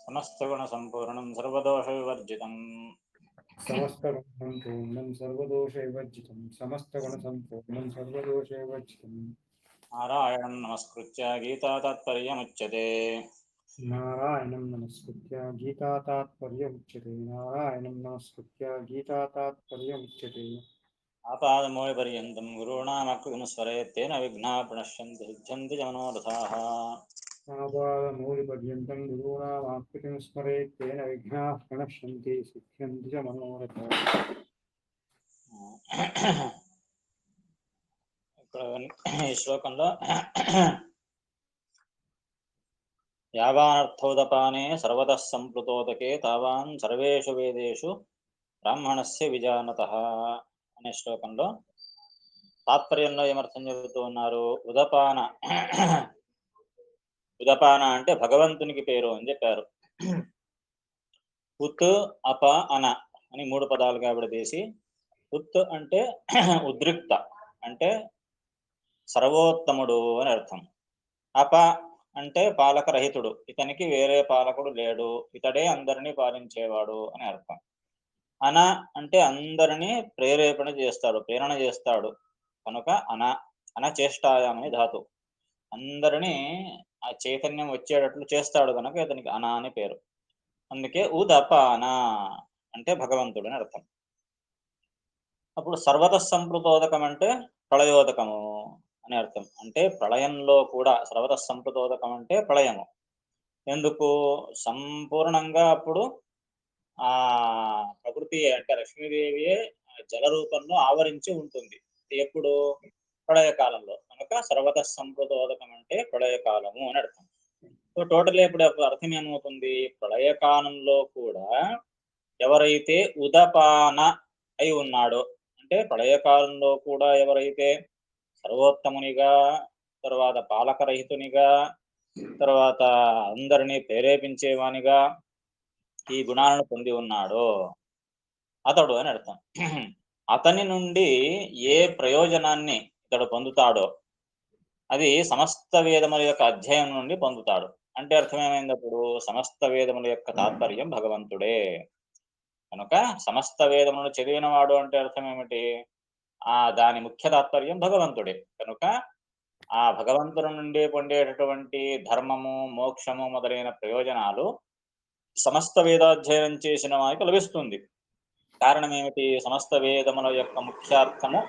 समस्तगुणसम्पूर्णं सर्वदोषविवर्जितं समस्तगुणं पूर्णं सर्वदोषविवर्जितं समस्तगुणसम्पूर्णं सर्वदोषविवर्जितं नारायणं नमस्कृत्य गीतातात्पर्यमुच्यते। नारायणं नमस्कृत्य गीतातात्पर्यमुच्यते नारायणं नमस्कृत्य गीतातात्पर्यमुच्यते आपादमौलिपर्यन्तं गुरूणामकृतं स्मरेत् तेन विघ्नाः प्रणश्यन्ति सिद्ध्यन्ति च मनोरथाः। आपादमौलिपर्यन्तं गुरूणामाकृतिं स्मरेत् तेन विघ्नाः प्रणश्यन्ति सिद्ध्यन्ति च मनोरथाः ఈ శ్లోకంలో యావానర్థోదపానే సర్వతః సంప్లుతోదకే తావాన్ సర్వేషు వేదేషు బ్రాహ్మణస్య విజానతః అనే శ్లోకంలో తాత్పర్యంలో ఏమర్థం చెబుతూ ఉన్నారు? ఉదపాన ఉదపాన అంటే భగవంతునికి పేరు అని చెప్పారు. ఉత్ అప అన అని మూడు పదాలుగా విడదీసి, ఉత్ అంటే ఉద్రిక్త అంటే సర్వోత్తముడు అని అర్థం. అప అంటే పాలకరహితుడు, ఇతనికి వేరే పాలకుడు లేడు, ఇతడే అందరినీ పాలించేవాడు అని అర్థం. అన అంటే అందరినీ ప్రేరణ చేస్తాడు కనుక అనచేష్టాయామని ధాతు. అందరినీ ఆ చైతన్యం వచ్చేటట్లు చేస్తాడు కనుక ఇతనికి అన అని పేరు. అందుకే ఉదపాన అంటే భగవంతుడు అని అర్థం. అప్పుడు సర్వతః సంప్లుతోదకం అంటే ప్రళయోదకము అని అర్థం. అంటే ప్రళయంలో కూడా సర్వతః సంప్లుతోదకం అంటే ప్రళయము. ఎందుకు? సంపూర్ణంగా అప్పుడు ఆ ప్రకృతి అంటే లక్ష్మీదేవియే జల రూపంలో ఆవరించి ఉంటుంది. ఎప్పుడు? ప్రళయకాలంలో. కనుక సర్వతః సంప్లుతోదకం అంటే ప్రళయకాలము అని అర్థం. సో టోటల్ ఇప్పుడు అర్థం ఏమవుతుంది? ప్రళయకాలంలో కూడా ఎవరైతే ఉదపాన అయి ఉన్నాడో, అంటే ప్రళయకాలంలో కూడా ఎవరైతే సర్వోత్తమునిగా, తర్వాత పాలకరహితునిగా, తర్వాత అందరినీ ప్రేరేపించేవానిగా ఈ గుణాలను పొంది ఉన్నాడో అతడు అని అర్థం. అతని నుండి ఏ ప్రయోజనాన్ని ఇతడు పొందుతాడో అది సమస్త వేదముల యొక్క అధ్యయనం నుండి పొందుతాడు. అంటే అర్థమేమైనప్పుడు సమస్త వేదముల యొక్క తాత్పర్యం భగవంతుడే కనుక సమస్త వేదములను చదివినవాడు అంటే అర్థం ఏమిటి? దాని ముఖ్య తాత్పర్యం భగవంతుడే కనుక ఆ భగవంతుడి నుండి పొందేటటువంటి ధర్మము, మోక్షము మొదలైన ప్రయోజనాలు సమస్త వేదాధ్యయనం చేసిన వారికి లభిస్తుంది. కారణం ఏమిటి? సమస్త వేదముల యొక్క ముఖ్యార్థము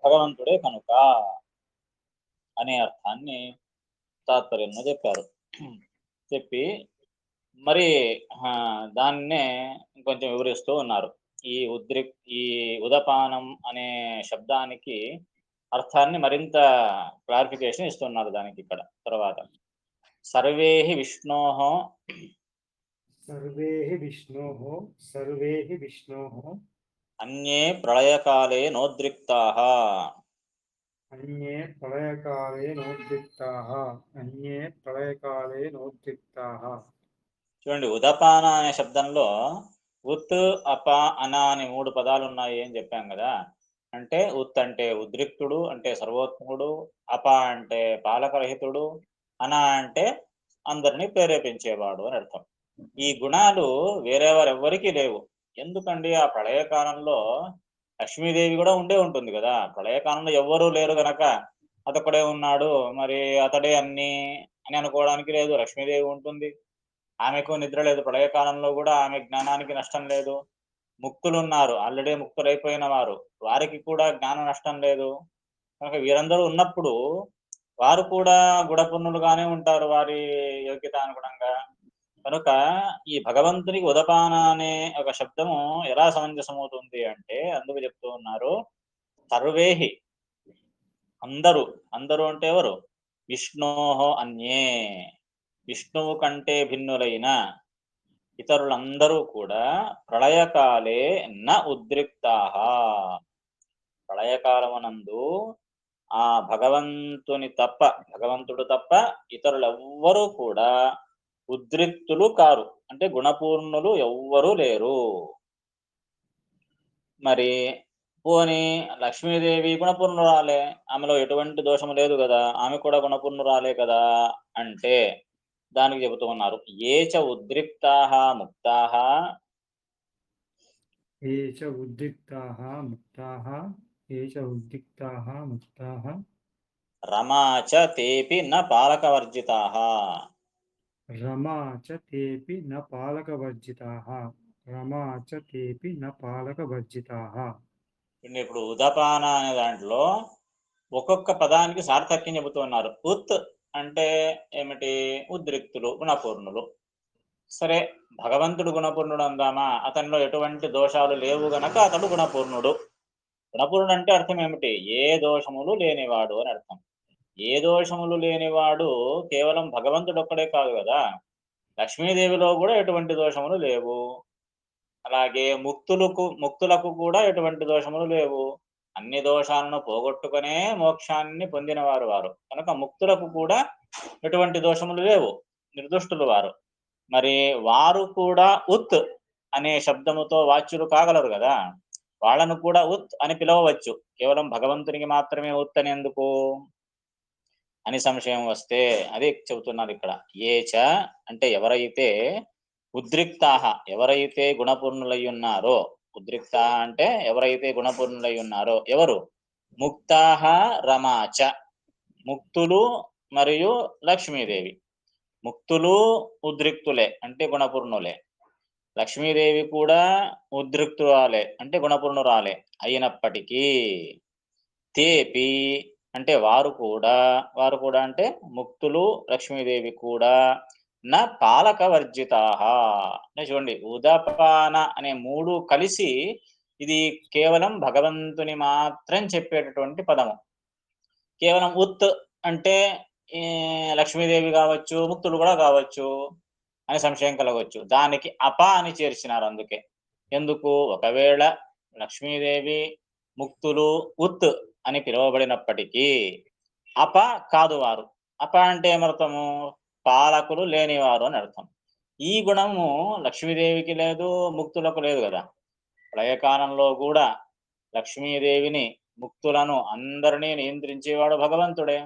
భగవంతుడే కనుక అనే అర్థాన్ని తాత్పర్యంలో చెప్పారు. చెప్పి మరి దాన్నే ఇంకొంచెం వివరిస్తూ ఉన్నారు. ఈ ఉదపానం అనే శబ్దానికి అర్థాన్ని మరింత క్లారిఫికేషన్ ఇస్తున్నారు దానికి ఇక్కడ తర్వాత. సర్వేహి విష్ణోః సర్వే విష్ణోః అన్యే ప్రళయకాలే నోద్రిక్తాః అన్యే ప్రళయకాలే నోద్రిక్తాః. చూడండి, ఉదపాన అనే శబ్దంలో ఉత్, అప, అన అని మూడు పదాలు ఉన్నాయి అని చెప్పాం కదా. అంటే ఉత్ అంటే ఉద్రిక్తుడు అంటే సర్వోత్తముడు, అప అంటే పాలకరహితుడు, అన అంటే అందరినీ ప్రేరేపించేవాడు అని అర్థం. ఈ గుణాలు వేరేవారెవ్వరికీ లేవు. ఎందుకండి? ఆ ప్రళయకాలంలో లక్ష్మీదేవి కూడా ఉండే ఉంటుంది కదా. ప్రళయకాలంలో ఎవ్వరూ లేరు గనక అతొక్కడే ఉన్నాడు, మరి అతడే అన్ని అని అనుకోవడానికి లేదు. లక్ష్మీదేవి ఉంటుంది, ఆమెకు నిద్ర లేదు. ప్రళయకాలంలో కూడా ఆమె జ్ఞానానికి నష్టం లేదు. ముక్తులు ఉన్నారు, ఆల్రెడీ ముక్తులైపోయిన వారు, వారికి కూడా జ్ఞాన నష్టం లేదు. కనుక వీరందరూ ఉన్నప్పుడు వారు కూడా గుణపూర్ణులుగానే ఉంటారు వారి యోగ్యతానుగుణంగా. కనుక ఈ భగవంతునికి ఉదపాన అనే ఒక శబ్దము ఎలా సమంజసమవుతుంది అంటే అందుకు చెప్తూ ఉన్నారు. సర్వేహి అందరూ, అందరూ అంటే ఎవరు? విష్ణోః అన్యే, విష్ణువు కంటే భిన్నులైన ఇతరులందరూ కూడా ప్రళయకాలే న ఉద్రిక్తాః, ప్రళయకాలమునందు ఆ భగవంతుడు తప్ప ఇతరులెవ్వరూ కూడా ఉద్రిక్తులు కారు, అంటే గుణపూర్ణులు ఎవ్వరూ లేరు. మరి పోని లక్ష్మీదేవి గుణపూర్ణురాలే, ఆమెలో ఎటువంటి దోషము లేదు కదా, ఆమె కూడా గుణపూర్ణురాలే కదా అంటే దానికి చెబుతూ ఉన్నారు. ఏ చ ఉద్రిక్తాః ముక్తాః ఏ చ ఉద్రిక్తాః ముక్తాః ఏ చ ఉద్రిక్తాః ముక్తాః రమా చ తేపి న పాలకవర్జితాః. రమా చ తేపి న పాలకవర్జితాః రమా చ తేపి న పాలకవర్జితాః. ఇప్పుడు ఉదపాన అనే దాంట్లో ఒక్కొక్క పదానికి సార్థక్యం చెబుతున్నారు. ఉత్ అంటే ఏమిటి? ఉద్రిక్తులు, గుణపూర్ణులు. సరే, భగవంతుడు గుణపూర్ణుడు అందామా? అతనిలో ఎటువంటి దోషాలు లేవు గనక అతడు గుణపూర్ణుడు. గుణపూర్ణుడు అంటే అర్థం ఏమిటి? ఏ దోషములు లేనివాడు అని అర్థం. ఏ దోషములు లేనివాడు కేవలం భగవంతుడు ఒక్కడే కాదు కదా, లక్ష్మీదేవిలో కూడా ఎటువంటి దోషములు లేవు. అలాగే ముక్తులకు కూడా ఎటువంటి దోషములు లేవు. అన్ని దోషాలను పోగొట్టుకునే మోక్షాన్ని పొందినవారు వారు కనుక ముక్తులకు కూడా ఎటువంటి దోషములు లేవు, నిర్దుష్టులు వారు. మరి వారు కూడా ఉత్ అనే శబ్దముతో వాచ్యులు కాగలరు కదా, వాళ్ళను కూడా ఉత్ అని పిలవవచ్చు. కేవలం భగవంతునికి మాత్రమే ఉత్ అని ఎందుకు అని సంశయం వస్తే అది చెబుతున్నారు ఇక్కడ. ఏచ అంటే ఎవరైతే ఉద్రిక్తాహ, ఎవరైతే గుణపూర్ణులై ఉన్నారో, ఉద్రిక్తాహ అంటే ఎవరైతే గుణపూర్ణులై ఉన్నారో ఎవరు? ముక్తాహ రమాచ, ముక్తులు మరియు లక్ష్మీదేవి. ముక్తులు ఉద్రిక్తులే అంటే గుణపూర్ణులే, లక్ష్మీదేవి కూడా ఉద్రిక్తురాలే అంటే గుణపూర్ణురాలే అయినప్పటికీ తేపి అంటే వారు కూడా అంటే ముక్తులు లక్ష్మీదేవి కూడా నా పాలక వర్జితాహ అంటే చూడండి, ఉదపాన అనే మూడు కలిసి ఇది కేవలం భగవంతుని మాత్రం చెప్పేటటువంటి పదము. కేవలం ఉత్ అంటే లక్ష్మీదేవి కావచ్చు, ముక్తులు కూడా కావచ్చు అని సంశయం కలగవచ్చు. దానికి అప అని చేర్చినారు. అందుకే ఎందుకు, ఒకవేళ లక్ష్మీదేవి ముక్తులు ఉత్ అని పిలువబడినప్పటికీ అప కాదు వారు. అప అంటే ఏమర్థము? పాలకులు లేనివారు అని అర్థం. ఈ గుణము లక్ష్మీదేవికి లేదు, ముక్తులకు లేదు కదా. ప్రళయకాలంలో కూడా లక్ష్మీదేవిని, ముక్తులను అందరినీ నియంత్రించేవాడు భగవంతుడే.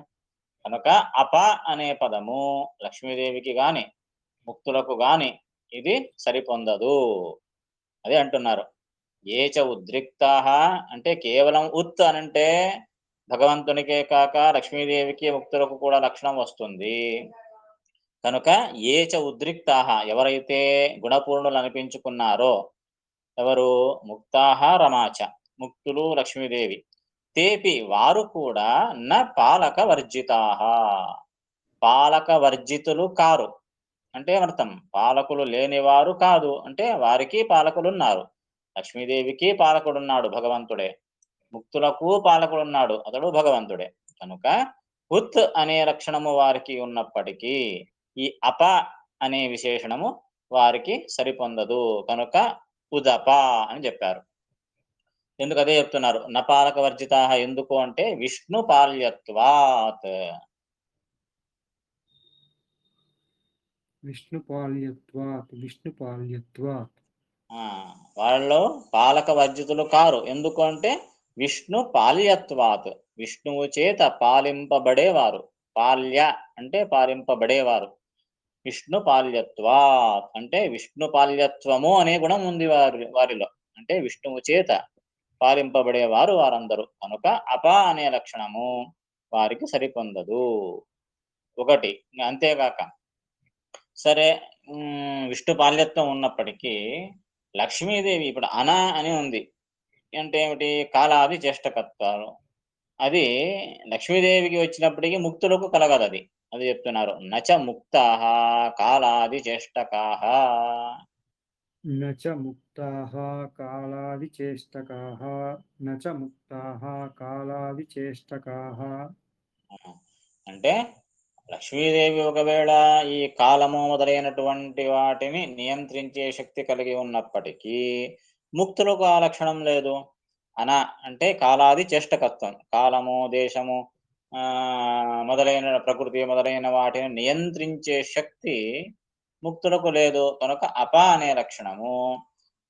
కనుక అప అనే పదము లక్ష్మీదేవికి గాని ముక్తులకు గాని ఇది సరిపొందదు. అదే అంటున్నారు. ఏచ ఉద్రిక్తాహ అంటే కేవలం ఉత్ అనంటే భగవంతునికే కాక లక్ష్మీదేవికి ముక్తులకు కూడా లక్షణం వస్తుంది. కనుక ఏచ ఉద్రిక్తాహ ఎవరైతే గుణపూర్ణులు అనిపించుకున్నారో, ఎవరు? ముక్తాహ రమాచ, ముక్తులు లక్ష్మీదేవి. తేపి వారు కూడా న పాలక వర్జితాహ, పాలక వర్జితులు కారు అంటే ఏమర్థం? పాలకులు లేనివారు కాదు అంటే వారికి పాలకులున్నారు. లక్ష్మీదేవికి పాలకుడున్నాడు భగవంతుడే, ముక్తులకు పాలకుడున్నాడు అతడు భగవంతుడే. కనుక ఉత్ అనే లక్షణము వారికి ఉన్నప్పటికీ ఈ అప అనే విశేషణము వారికి సరిపొందదు. కనుక ఉదప అని చెప్పారు. ఎందుకు అదే చెప్తున్నారు. నపాలక వర్జితాహ ఎందుకు అంటే విష్ణు పాల్యత్వాత్. విష్ణుపాల్యత్వాత్ వాళ్ళు పాలక వర్జితులు కారు. ఎందుకు అంటే విష్ణు పాల్యత్వాత్, విష్ణువు చేత పాలింపబడేవారు. పాల్య అంటే పాలింపబడేవారు. విష్ణు పాల్యత్వాత్ అంటే విష్ణు పాల్యత్వము అనే గుణం ఉంది వారిలో, అంటే విష్ణువు చేత పాలింపబడేవారు వారందరూ. కనుక అప అనే లక్షణము వారికి సరిపొందదు. ఒకటి. అంతేగాక సరే, విష్ణు పాల్యత్వం ఉన్నప్పటికీ లక్ష్మీదేవి ఇప్పుడు అన అని ఉంది అంటే ఏమిటి? కాలాది చేష్టకత్వాలు. అది లక్ష్మీదేవికి వచ్చినప్పటికీ ముక్తులకు కలగదు. అది అది చెప్తున్నారు. నచ ముక్తాః కాలాది చేష్టకాః. నచ ముక్తాః కాలాది చేష్టకాః నచ ముక్తాః కాలాది చేష్టకాః. అంటే లక్ష్మీదేవి ఒకవేళ ఈ కాలము మొదలైనటువంటి వాటిని నియంత్రించే శక్తి కలిగి ఉన్నప్పటికీ ముక్తులకు ఆ లక్షణం లేదు. అంటే కాలాది చేష్టకత్వం, కాలము, దేశము, మొదలైన ప్రకృతి మొదలైన వాటిని నియంత్రించే శక్తి ముక్తులకు లేదు. కనుక అప అనే లక్షణము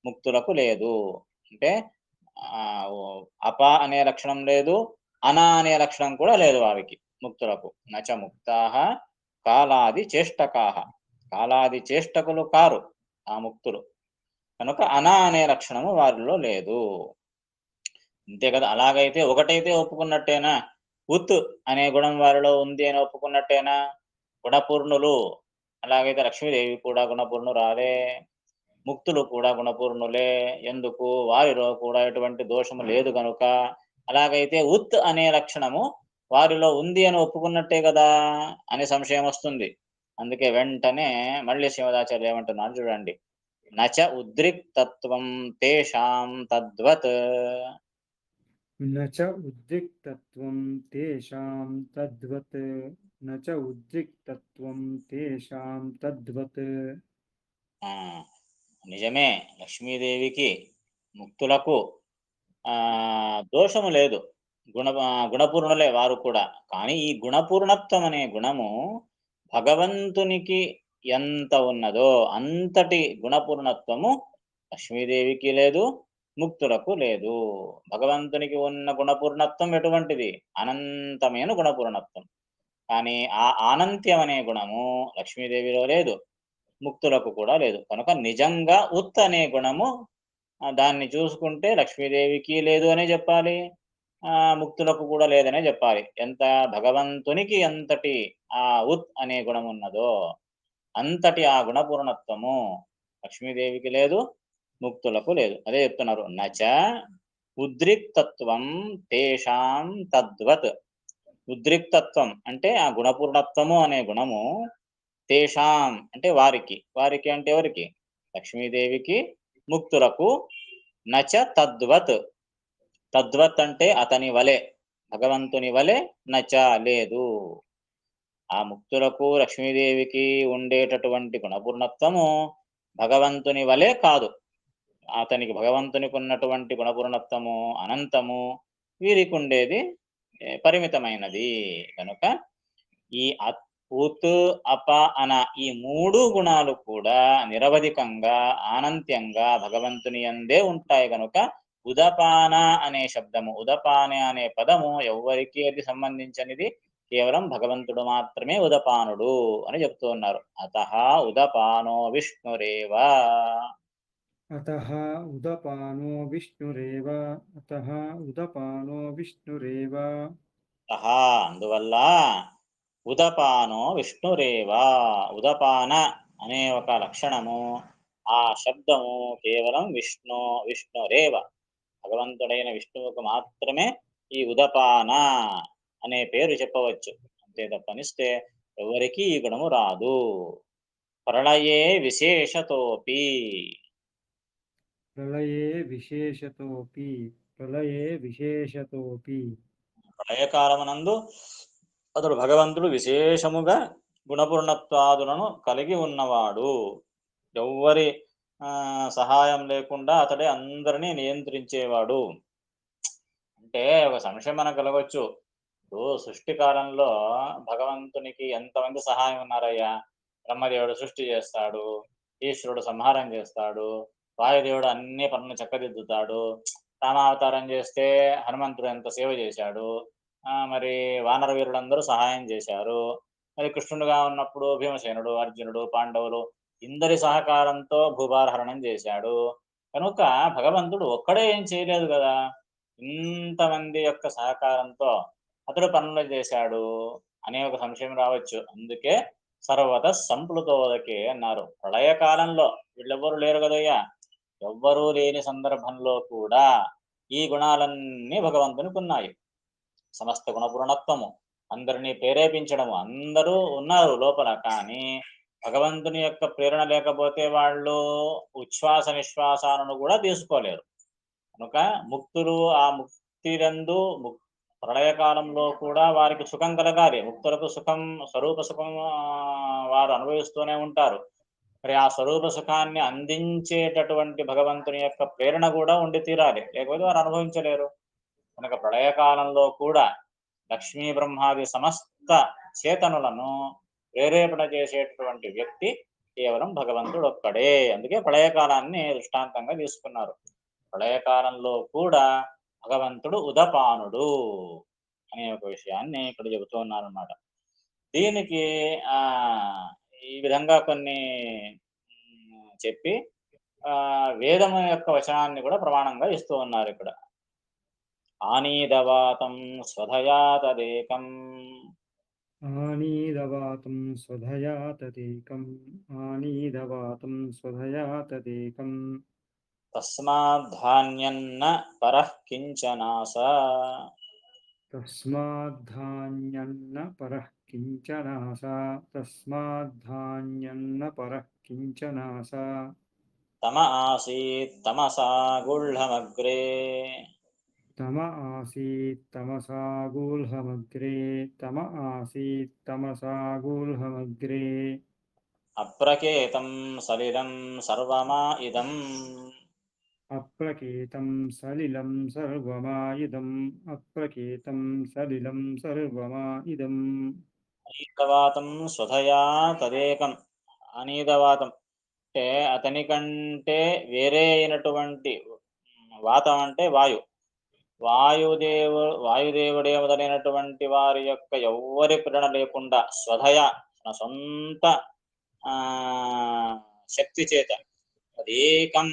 ముక్తులకు లేదు. అంటే అప అనే లక్షణం లేదు, అన అనే లక్షణం కూడా లేదు వారికి ముక్తులకు. నచ ముక్తాః కాలాది చేష్టకాహ, కాలాది చేష్టకులు కారు ఆ ముక్తులు. కనుక అన అనే లక్షణము వారిలో లేదు. అంతే కదా! అలాగైతే ఒకటైతే ఒప్పుకున్నట్టేనా? ఉత్ అనే గుణం వారిలో ఉంది అని ఒప్పుకున్నట్టేనా? గుణపూర్ణులు. అలాగైతే లక్ష్మీదేవి కూడా గుణపూర్ణురాలే. ముక్తులు కూడా గుణపూర్ణులే. ఎందుకు? వారిలో కూడా ఎటువంటి దోషము లేదు గనుక. అలాగైతే ఉత్ అనే లక్షణము వారిలో ఉంది అని ఒప్పుకున్నట్టే గదా! అని సంశయం వస్తుంది. అందుకే వెంటనే మళ్ళీ శ్రీమదాచార్యులు ఏమంటున్నారు చూడండి. నచ ఉద్రిక్తత్వం తేషాం తద్వత్. न च उद्रिक्तत्वं तेषां तद्वत् न च उद्रिक्तत्वं तेषां तद्वत् ఆ! నిజమే. లక్ష్మీదేవికి, ముక్తులకు దోషము లేదు. గుణపూర్ణులే వారు కూడా. కానీ ఈ గుణపూర్ణత్వం అనే గుణము భగవంతునికి ఎంత ఉన్నదో అంతటి గుణపూర్ణత్వము లక్ష్మీదేవికి లేదు, ముక్తులకు లేదు. భగవంతునికి ఉన్న గుణపూర్ణత్వం ఎటువంటిది? అనంతమైన గుణపూర్ణత్వం. కానీ ఆ ఆనంత్యం అనే గుణము లక్ష్మీదేవిలో లేదు, ముక్తులకు కూడా లేదు. కనుక నిజంగా ఉత్ అనే గుణము దాన్ని చూసుకుంటే లక్ష్మీదేవికి లేదు అనే జెప్పాలి. ముక్తులకు కూడా లేదనే జెప్పాలి. ఎంత భగవంతునికి ఎంతటి ఆ ఉత్ అనే గుణమున్నదో, అంతటి ఆ గుణపూర్ణత్వము లక్ష్మీదేవికి లేదు, ముక్తులకు లేదు. అదే చెప్తున్నారు. నచ ఉద్రిక్తత్వం తేషాం తద్వత్. ఉద్రిక్తత్వం అంటే ఆ గుణపూర్ణత్వము అనే గుణము తేషాం అంటే వారికి. వారికి అంటే ఎవరికి? లక్ష్మీదేవికి, ముక్తులకు నచ తద్వత్. తద్వత్ అంటే అతని వలె, భగవంతుని వలె నచ లేదు. ఆ ముక్తులకు, లక్ష్మీదేవికి ఉండేటటువంటి గుణపూర్ణత్వము భగవంతుని వలె కాదు. అతనికి భగవంతునికి ఉన్నటువంటి గుణపూర్ణత్వము అనంతము, వీరికుండేది పరిమితమైనది. కనుక ఈ ఉత్, అప, అన ఈ 3 గుణాలు కూడా నిరవధికంగా, అనంత్యంగా భగవంతుని యందే ఉంటాయి గనుక ఉదపాన అనే శబ్దము, ఉదపాన అనే పదము ఎవ్వరికి అది సంబంధించనిది, కేవలం భగవంతుడు మాత్రమే ఉదపానుడు అని చెప్తూ ఉన్నారు. అతః ఉదపానో విష్ణురేవ. अतः उदपानो विष्णुरेव अतः उदपानो विष्णुरेव అందువల్ల ఉదపానో విష్ణురేవ. ఉదపాన అనే ఒక లక్షణము, ఆ శబ్దము కేవలం విష్ణురేవ, భగవంతుడైన విష్ణువుకు మాత్రమే ఈ ఉదపాన అనే పేరు చెప్పవచ్చు. అంతే తప్పనిస్తే ఎవరికీ ఈ గుణము రాదు. ప్రళయే విశేషతోపి. प्रलये विशेषतोऽपि ప్రళయకాలమునందు అతడు భగవంతుడు విశేషముగా గుణపూర్ణత్వాదులను కలిగి ఉన్నవాడు. ఎవ్వరి సహాయం లేకుండా అతడే అందరినీ నియంత్రించేవాడు. అంటే ఒక సంశయం మనకు కలగొచ్చు. ఇప్పుడు సృష్టి కాలంలో భగవంతునికి ఎంతమంది సహాయం ఉన్నారయ్యా? బ్రహ్మదేవుడు సృష్టి చేస్తాడు, ఈశ్వరుడు సంహారం చేస్తాడు, వాయుదేవుడు అన్ని పనులను చక్కదిద్దుతాడు, రామావతారం చేస్తే హనుమంతుడు ఎంత సేవ చేశాడు, మరి వానర వీరులందరూ సహాయం చేశారు. మరి కృష్ణుడుగా ఉన్నప్పుడు భీమసేనుడు, అర్జునుడు, పాండవులు ఇందరి సహకారంతో భూభారహరణం చేశాడు. కనుక భగవంతుడు ఒక్కడే ఏం చేయలేదు కదా! ఇంతమంది యొక్క సహకారంతో అతడు పనులు చేశాడు అనే ఒక సంశయం రావచ్చు. అందుకే సర్వత సంప్లుతోదకే అన్నారు. ప్రళయకాలంలో వీళ్ళెవ్వరూ లేరు కదయ్యా! ఎవ్వరూ లేని సందర్భంలో కూడా ఈ గుణాలన్నీ భగవంతునికి ఉన్నాయి. సమస్త గుణపూర్ణత్వము, అందరినీ ప్రేరేపించడము, అందరూ ఉన్నారు లోపల. కానీ భగవంతుని యొక్క ప్రేరణ లేకపోతే వాళ్ళు ఉచ్ఛ్వాస నిశ్వాసాలను కూడా తీసుకోలేరు. కనుక ముక్తులు ఆ ముక్తిరందు ప్రళయకాలంలో కూడా వారికి సుఖం కలగాలి. ముక్తులకు సుఖం, స్వరూప సుఖం వారు అనుభవిస్తూనే ఉంటారు. మరి ఆ స్వరూప సుఖాన్ని అందించేటటువంటి భగవంతుని యొక్క ప్రేరణ కూడా ఉండి తీరాలి. లేకపోతే వారు అనుభవించలేరు. కనుక ప్రళయకాలంలో కూడా లక్ష్మీ బ్రహ్మాది సమస్త చేతనులను ప్రేరేపణ చేసేటటువంటి వ్యక్తి కేవలం భగవంతుడు ఒక్కడే. అందుకే ప్రళయకాలాన్ని దృష్టాంతంగా తీసుకున్నారు. ప్రళయకాలంలో కూడా భగవంతుడు ఉదపానుడు అనే ఒక విషయాన్ని ఇక్కడ చెబుతూ ఉన్నారన్నమాట. దీనికి ఈ విధంగా కొన్ని చెప్పి వేదము యొక్క వచనాన్ని కూడా ప్రమాణంగా ఇస్తూ ఉన్నారు ఇక్కడ. ఆనీదవాతం స్వధయా తదేకం. ఆనీదవాతం స్వధయా తదేకం. ఆనీదవాతం స్వధయా తదేకం. తస్మాద్ధాన్యన్న పరః కించనాస. తస్మాద్ధాన్యన్న పరః కించనాస. తస్మాద్ధాన్యన్న పరః కించనాస. తమ ఆసీత్ తమసా గుళ్హమగ్రే. తమ ఆసీత్ తమసా గూల్హమగ్రే. తమ ఆసీత్ తమసా గూల్హమగ్రే. అప్రకేతం సలిలం సర్వమా ఇదం. అప్రకేతం సలిలం సర్వమా ఇదం. అప్రకేతం సలిలం సర్వమా ఇదం. అనీదవాతం స్వధయా తదేకం. అనీదవాతం అంటే అతని కంటే వేరే అయినటువంటి వాతం అంటే వాయు. వాయుదేవుడే మొదలైనటువంటి వారి యొక్క ఎవ్వరి ప్రేరణ లేకుండా స్వధయ తన సొంత శక్తి చేత తదేకం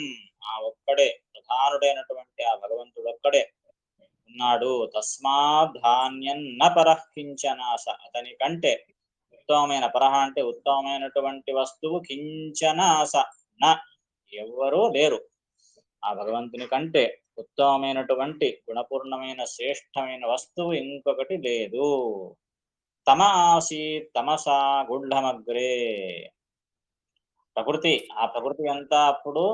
ఆ ఒక్కడే ప్రధానుడైనటువంటి ఆ భగవంతుడు ఒక్కడే ఉన్నాడు. తస్మాద్ధాన్యన్న పరః కించనాస. అతని కంటే ఉత్తమమైన పరహ అంటే ఉత్తమమైనటువంటి వస్తువు కించనాస న ఎవ్వరూ లేరు. ఆ భగవంతుని కంటే ఉత్తమమైనటువంటి గుణపూర్ణమైన శ్రేష్టమైన వస్తువు ఇంకొకటి లేదు. తమ ఆసీత్ తమసా గుడ్లమగ్రే. ప్రకృతి ఆ ప్రకృతి అంతా అప్పుడు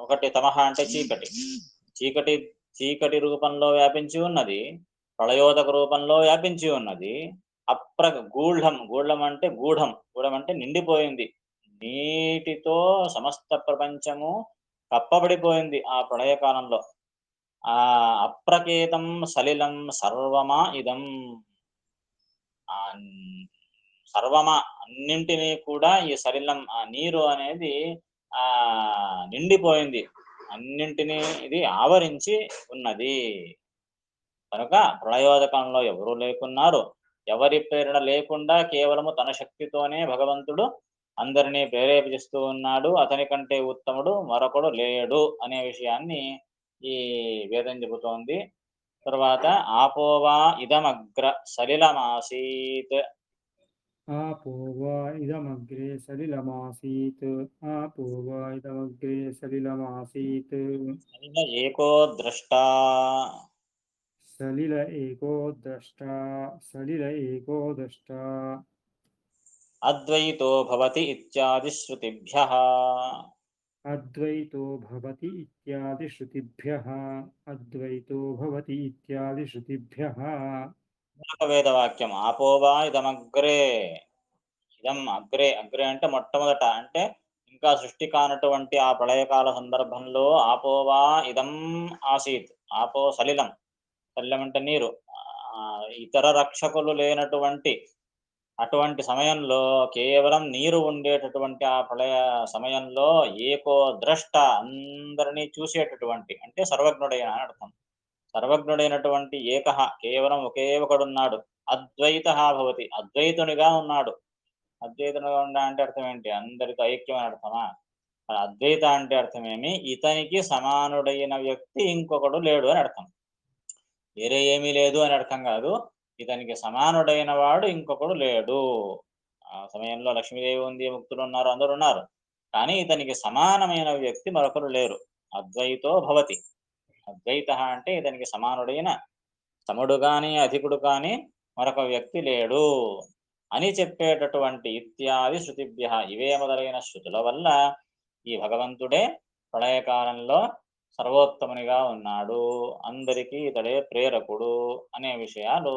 ఒకటి తమహ అంటే చీకటి. చీకటి చీకటి రూపంలో వ్యాపించి ఉన్నది. ప్రళయోదక రూపంలో వ్యాపించి ఉన్నది. గూఢం అంటే గూఢం అంటే నిండిపోయింది. నీటితో సమస్త ప్రపంచము కప్పబడిపోయింది ఆ ప్రళయకాలంలో. అప్రకేతం సలిలం సర్వమా ఇదం. సర్వమా అన్నింటినీ కూడా ఈ సలిలం ఆ నీరు అనేది నిండిపోయింది. అన్నింటినీ ఇది ఆవరించి ఉన్నది. కనుక ప్రళయోదకంలో ఎవరూ లేకున్నారు. ఎవరి ప్రేరణ లేకుండా కేవలము తన శక్తితోనే భగవంతుడు అందరినీ ప్రేరేపిస్తూ ఉన్నాడు. అతని కంటే ఉత్తముడు మరొకడు లేడు అనే విషయాన్ని ఈ వేదం చెబుతోంది. తర్వాత ఆపోవా ఇదమగ్ర సలిలమాసీత్. ఆపోవా ఇదమగ్రే సలిలమాసీత్. ఆపోవా ఇదమగ్రే సలిలమాసీత్. సలిల ఏకో ద్రష్టా. సలిల ఏకో ద్రష్టా. సలిల ఏకో ద్రష్టా. అద్వైతో భవతి ఇత్యాది శ్రుతిభ్యః. అద్వైతో భవతి ఇత్యాది శ్రుతిభ్యః. అద్వైతో భవతి ఇత్యాది శ్రుతిభ్యః. వేదవాక్యం ఆపోవా ఇదమగ్రే. ఇదం అగ్రే. అగ్రే అంటే మొట్టమొదట అంటే ఇంకా సృష్టి కానటువంటి ఆ ప్రళయకాల సందర్భంలో ఆపోవా ఇదం ఆసీత్. ఆపో సలిలం. సలిలం అంటే నీరు. ఇతర రక్షకులు లేనటువంటి అటువంటి సమయంలో కేవలం నీరు ఉండేటటువంటి ఆ ప్రళయ సమయంలో ఏకో ద్రష్ట అందరినీ చూసేటటువంటి అంటే సర్వజ్ఞుడైన అని అర్థం. సర్వజ్ఞుడైనటువంటి ఏకహ కేవలం ఒకే ఒకడున్నాడు. అద్వైత భవతి అద్వైతునిగా ఉన్నాడు. అద్వైతునిగా ఉండా అంటే అర్థం ఏంటి? అందరితో ఐక్యం అని అర్థమా? అద్వైత అంటే అర్థమేమి? ఇతనికి సమానుడైన వ్యక్తి ఇంకొకడు లేడు అని అర్థం. వేరే ఏమీ లేదు అని అర్థం కాదు. ఇతనికి సమానుడైన వాడు ఇంకొకడు లేడు. ఆ సమయంలో లక్ష్మీదేవి ఉంది, ముక్తులు ఉన్నారు, అందరు ఉన్నారు. కానీ ఇతనికి సమానమైన వ్యక్తి మరొకరు లేరు. అద్వైతో భవతి. అద్వైత అంటే ఇతనికి సమానుడైన తముడు కానీ అధికుడు కానీ మరొక వ్యక్తి లేడు అని చెప్పేటటువంటి ఇత్యాది శృతిభ్య ఇవే మొదలైన శృతుల వల్ల ఈ భగవంతుడే ప్రళయకాలంలో సర్వోత్తమునిగా ఉన్నాడు. అందరికీ ఇతడే ప్రేరకుడు అనే విషయాలు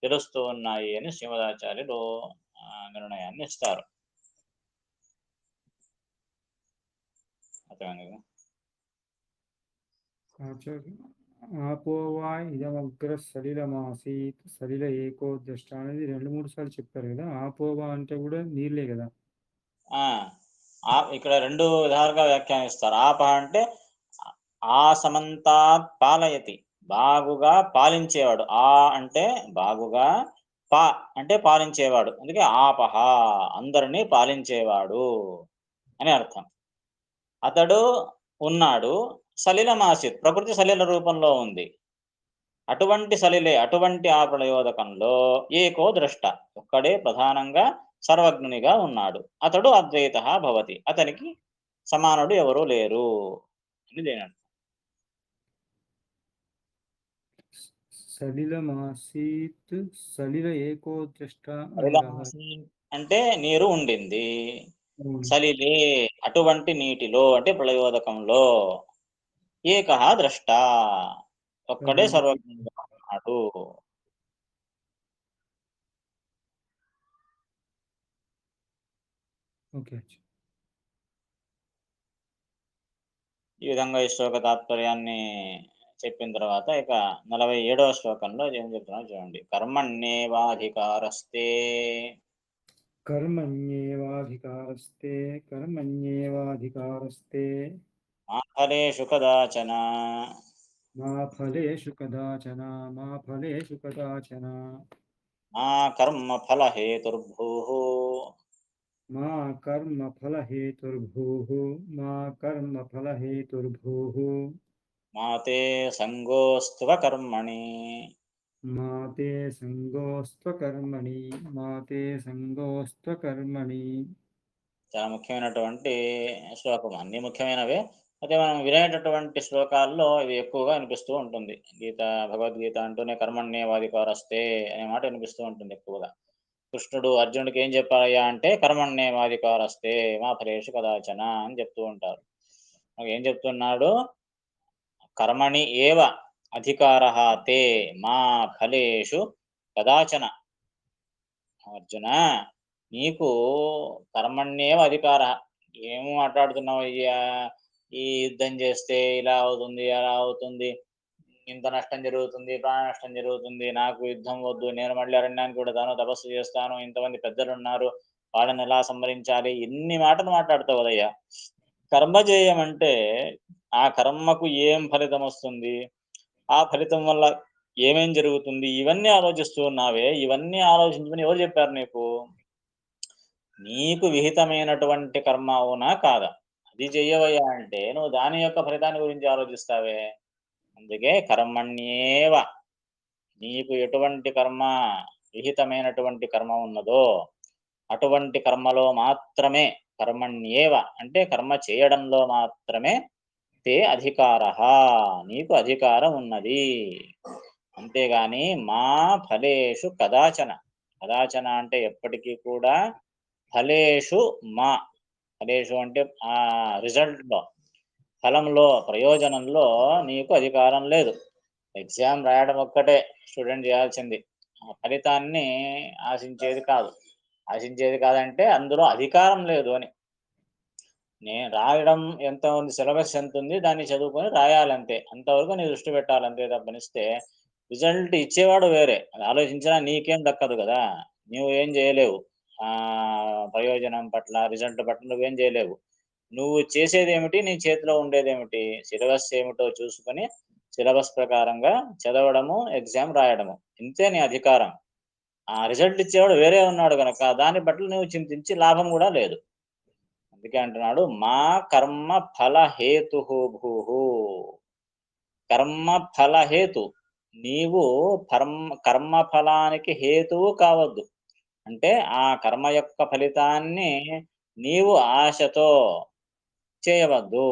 తెలుస్తూ ఉన్నాయి అని శ్రీమదాచార్యులు నిర్ణయాన్ని ఇస్తారు. అర్థమైంది. ఆపోవా ఇదమగ్ర సలిలమాసీత్. సలిల ఏకో ద్రష్ట అనేది 2-3 సార్లు చెప్పారు కదా. ఆపోవా అంటే కూడా నీళ్ళే కదా. ఇక్కడ 2 విధాలుగా వ్యాఖ్యానిస్తారు. ఆప అంటే ఆసమంతాత్ పాలయతి బాగుగా పాలించేవాడు. ఆ అంటే బాగుగా, పా అంటే పాలించేవాడు. అందుకే ఆపహ అందరిని పాలించేవాడు అని అర్థం. అతడు ఉన్నాడు. సలిలమాసిత్ ప్రకృతి సలిల రూపంలో ఉంది. అటువంటి ఆ ప్రళయోదకంలో ఏకో ద్రష్ట ఒక్కడే ప్రధానంగా సర్వజ్ఞునిగా ఉన్నాడు. అతడు అద్వైతః భవతి. అతనికి సమానుడు ఎవరు లేరు అని దీనర్థం. సలిలమాసీత్ సలిల ఏకో ద్రష్ట అని రావాలి. సలిలమాసి అంటే నీరు ఉండింది. అవును. సలిలే అటువంటి నీటిలో అంటే ప్రళయోదకంలో ఏకః ద్రష్ట ఒక్కడే సలిలే సర్వజ్ఞునిగా ఉన్నాడు. ఓకే. ఈ విధంగా ఈ శ్లోక తాత్పర్యాన్ని చెప్పిన తర్వాత ఇక 47వ శ్లోకంలో ఏం చెప్తున్నాడో చూడండి. కర్మణ్యేవాధికారస్తే కర్మణ్యేవాధికారస్తే కర్మణ్యేవాధికారస్తే మా ఫలేషు కదాచన మా ఫలేషు కదాచన మా ఫలేషు కదాచన మా కర్మ ఫలహేతుర్భూః మా కర్మ ఫలహేతుర్భూః మా కర్మ ఫలహేతుర్భూః మా తే సంగోస్త్వ కర్మణి. మా తే సంగోస్త్వకర్మణి మా తే సంగోస్త్వకర్మణి. చాలా ముఖ్యమైనటువంటి శ్లోకం. అన్ని ముఖ్యమైనవే. అయితే మనం వినేటటువంటి శ్లోకాల్లో ఇవి ఎక్కువగా వినిపిస్తూ ఉంటుంది. భగవద్గీత అంటూనే కర్మణ్యేవాధికారస్తే అనే మాట వినిపిస్తూ ఉంటుంది ఎక్కువగా. కృష్ణుడు అర్జునుడికి ఏం చెప్పారయ్యా అంటే కర్మణ్యేవాధికారస్తే మా ఫలేషు కదాచన అని చెప్తూ ఉంటారు. ఏం చెప్తున్నాడు? కర్మణి ఏవ అధికారః తే మా ఫలేషు కదాచన. అర్జున నీకు కర్మణ్యేవ అధికారః. ఏం మాట్లాడుతున్నావయ్యా? ఈ యుద్ధం చేస్తే ఇలా అవుతుంది, అలా అవుతుంది. ఇంత నష్టం జరుగుతుంది, ప్రాణ నష్టం జరుగుతుంది. నాకు యుద్ధం వద్దు. నేను మళ్ళీ అరణ్యానికి వెడతాను, తపస్సు చేస్తాను. ఇంతమంది పెద్దలున్నారు. వాళ్ళని ఎలా సంహరించాలి? ఇన్ని మాటలు మాట్లాడతావు కదయ్యా! కర్మ చేయమంటే ఆ కర్మకు ఏం ఫలితమొస్తుంది? ఆ ఫలితం వల్ల ఏమేం జరుగుతుంది? ఇవన్నీ ఆలోచిస్తూ ఉన్నావే! ఇవన్నీ ఆలోచించమని ఎవరు చెప్పారు నీకు? నీకు విహితమైనటువంటి కర్మ అవునా? కాదా? అది చెయ్యవయ్యా అంటే నువ్వు దాని యొక్క ఫలితాన్ని గురించి ఆలోచిస్తావే! అందుకే కర్మణ్యేవ నీకు ఎటువంటి కర్మ విహితమైనటువంటి కర్మ ఉన్నదో అటువంటి కర్మలో మాత్రమే కర్మణ్యేవ అంటే కర్మ చేయడంలో మాత్రమే తే అధికారః నీకు అధికారం ఉన్నది. అంతేగాని మా ఫలేషు కదాచన. కదాచన అంటే ఎప్పటికీ కూడా ఫలేషు మా ఫలేషు అంటే రిజల్ట్‌లో ఫలంలో ప్రయోజనంలో నీకు అధికారం లేదు. ఎగ్జామ్ రాయడం ఒక్కటే స్టూడెంట్ చేయాల్సింది. ఆ ఫలితాన్ని ఆశించేది కాదు. ఆశించేది కాదంటే అందులో అధికారం లేదు అని. నేను రాయడం ఎంత ఉంది, సిలబస్ ఎంతుంది, దాన్ని చదువుకొని రాయాలంతే. అంతవరకు నీ దృష్టి పెట్టాలంతే తప్పనిస్తే, రిజల్ట్ ఇచ్చేవాడు వేరే. అది ఆలోచించినా నీకేం దక్కదు గదా! నువ్వేం జేయలేవు. ప్రయోజనం పట్ల, రిజల్ట్ పట్ల నువ్వేం జేయలేవు. నువ్వు చేసేదేమిటి? నీ చేతిలో ఉండేదేమిటి? సిలబస్ ఏమిటో చూసుకొని, సిలబస్ ప్రకారంగా చదవడము, ఎగ్జామ్ రాయడము. ఇంతే నీ అధికారం. ఆ రిజల్ట్ ఇచ్చేవాడు వేరే ఉన్నాడు గనక, దాన్ని పట్ల నువ్వు చింతించి లాభం గూడా లేదు. అందుకే అంటున్నాడు మా కర్మ ఫల హేతు భూహు. కర్మ ఫల హేతు నీవు కర్మ ఫలానికి హేతువు కావద్దు. అంటే ఆ కర్మ యొక్క ఫలితాన్ని నీవు ఆశతో చేయవద్దు.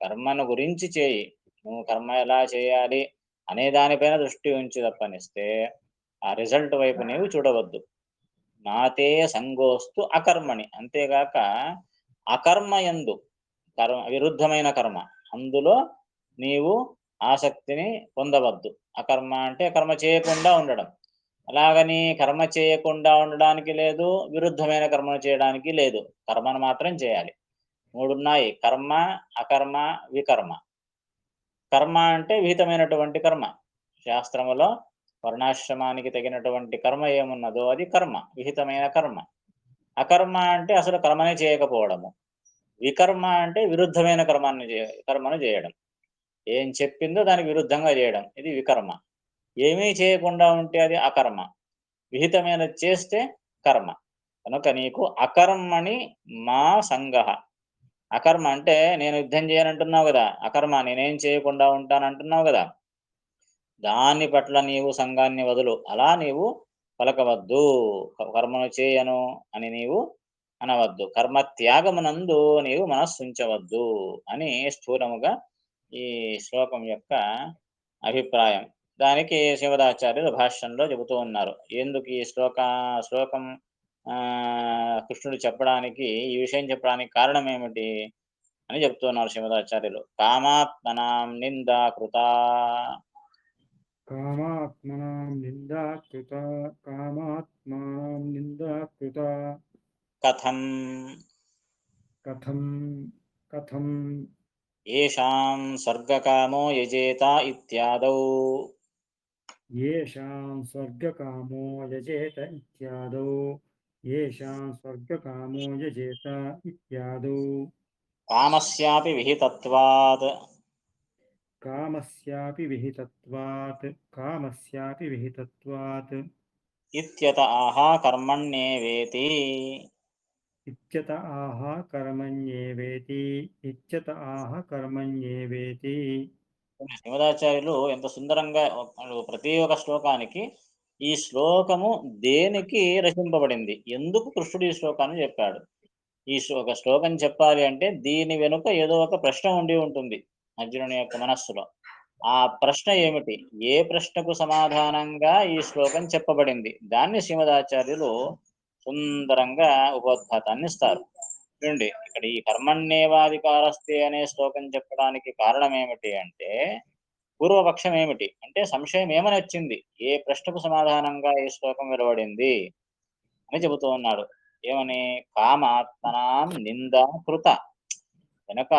కర్మను గురించి చేయి. నువ్వు కర్మ ఎలా చేయాలి అనే దానిపైన దృష్టి ఉంచి తప్పనిస్తే ఆ రిజల్ట్ వైపు నీవు చూడవద్దు. నాతే సంగోస్తు అకర్మణి. అంతేగాక అకర్మయందు విరుద్ధమైన కర్మ అందులో నీవు ఆసక్తిని పొందవద్దు. అకర్మ అంటే కర్మ చేయకుండా ఉండడం. అలాగని కర్మ చేయకుండా ఉండడానికి లేదు, విరుద్ధమైన కర్మను చేయడానికి లేదు. కర్మను మాత్రం చేయాలి. 3 ఉన్నాయి. కర్మ, అకర్మ, వికర్మ. కర్మ అంటే విహితమైనటువంటి కర్మ. శాస్త్రములో వర్ణాశ్రమానికి తగినటువంటి కర్మ ఏమున్నదో అది కర్మ, విహితమైన కర్మ. అకర్మ అంటే అసలు కర్మనే చేయకపోవడము. వికర్మ అంటే విరుద్ధమైన కర్మను చేయడం. ఏం చెప్పిందో దానికి విరుద్ధంగా చేయడం. ఇది వికర్మ. ఏమీ చేయకుండా ఉంటే అది అకర్మ. విహితమైనది చేస్తే కర్మ. కనుక నీకు అకర్మణి మా సంగః. అకర్మ అంటే నేను యుద్ధం చేయనంటున్నావు గదా! అకర్మ నేనేం చేయకుండా ఉంటానంటున్నావు గదా! దాని పట్ల నీవు సంఘాన్ని వదులు. అలా నీవు పలకవద్దు. కర్మను చేయను అని నీవు అనవద్దు. కర్మ త్యాగమునందు నీవు మనస్సుంచవద్దు అని స్థూలముగా ఈ శ్లోకం యొక్క అభిప్రాయం. దానికి శ్రీమదాచార్యులు భాష్యంలో చెబుతూ ఉన్నారు. ఎందుకు ఈ శ్లోకం కృష్ణుడు చెప్పడానికి, ఈ విషయం చెప్పడానికి కారణమేమిటి అని చెప్తున్నారు శ్రీమదాచార్యులు. కామాత్మనాం నిందా కృతా కామాత్మనాం నిందా కృతా కామాత్మానం నిందా కృతా కథం కథం కథం ఏషాం స్వర్గకామో యజేత ఇత్యాదౌ येषां स्वर्गकामो यजेत इत्यादौ येषां स्वर्गकामो यजेत इत्यादौ కామస్యాపి విహితత్వాత్ कामस्यापि विहितत्वात् कामस्यापि विहितत्वात् ఇత్యత ఆహ కర్మణ్యేవేతి. इत्यत आह कर्मण्येवेति इत्यत आह कर्मण्येवेति శ్రీమదాచార్యులు ఎంత సుందరంగా ప్రతి ఒక్క శ్లోకానికి ఈ శ్లోకము దేనికి రచింపబడింది, ఎందుకు కృష్ణుడు ఈ శ్లోకాన్ని చెప్పాడు, ఒక శ్లోకం చెప్పాలి అంటే దీని వెనుక ఏదో ఒక ప్రశ్న ఉండి ఉంటుంది అర్జునుని యొక్క మనస్సులో. ఆ ప్రశ్న ఏమిటి, ఏ ప్రశ్నకు సమాధానంగా ఈ శ్లోకం చెప్పబడింది, దాన్ని శ్రీమదాచార్యులు సుందరంగా ఉపోద్ఘాతాన్ని ఇస్తారు. చూడండి, ఇక్కడ ఈ కర్మణ్యేవాధికారస్తే అనే శ్లోకం చెప్పడానికి కారణం ఏమిటి అంటే, పూర్వపక్షం ఏమిటి అంటే, సంశయం ఏమని వచ్చింది, ఏ ప్రశ్నకు సమాధానంగా ఈ శ్లోకం వెలువడింది అని చెబుతూ ఉన్నాడు. ఏమని? కామాత్మనాం నిందా కృత. కనుక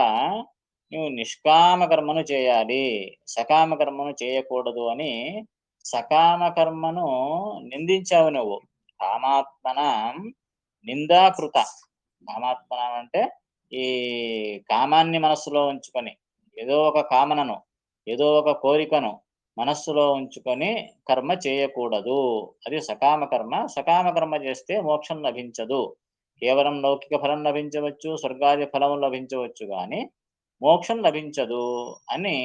నువ్వు నిష్కామ కర్మను చేయాలి, సకామ కర్మను చేయకూడదు అని సకామ కర్మను నిందించావు నువ్వు. కామాత్మనాం నిందాకృత. కామాత్మనం అంటే ఈ కామాన్ని మనస్సులో ఉంచుకొని, ఏదో ఒక కామనను, ఏదో ఒక కోరికను మనస్సులో ఉంచుకొని కర్మ చేయకూడదు. అది సకామ కర్మ. సకామ కర్మ చేస్తే మోక్షం లభించదు. కేవలం లౌకిక ఫలం లభించవచ్చు, స్వర్గాది ఫలం లభించవచ్చు, కానీ మోక్షం లభించదు అని